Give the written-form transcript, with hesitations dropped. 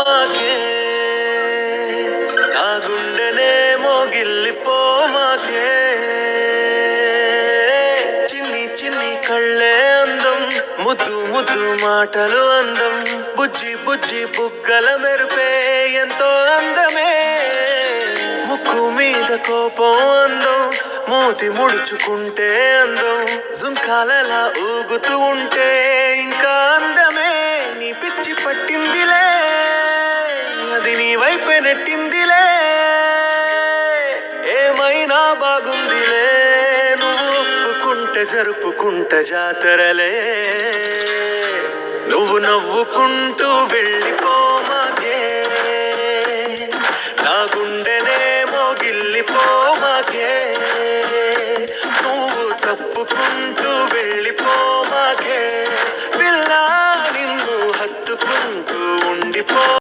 మాకే నా గుండెనే మోగిల్లిపోమాకే చిన్ని చిన్ని కళ్ళే అందం ముద్దు ముద్దు మాటలు అందం బుజ్జి బుజ్జి బుగ్గల మెరుపే ఎంతో అందమే ముక్కు మీద కోపం అందం మూతి ముడుచుకుంటే అందం జుంకాలలా ఊగుతూ ఉంటే ఇంకా అందమే నీ పిచ్చి పట్టిందిలే అది నీ వైపే నెట్టిందిలే ఏమైనా బాగుందిలే నువ్వు ఒప్పుకుంటే జరుపుకుంటే జాతరలే నువ్వు నవ్వుకుంటూ వెళ్ళిపో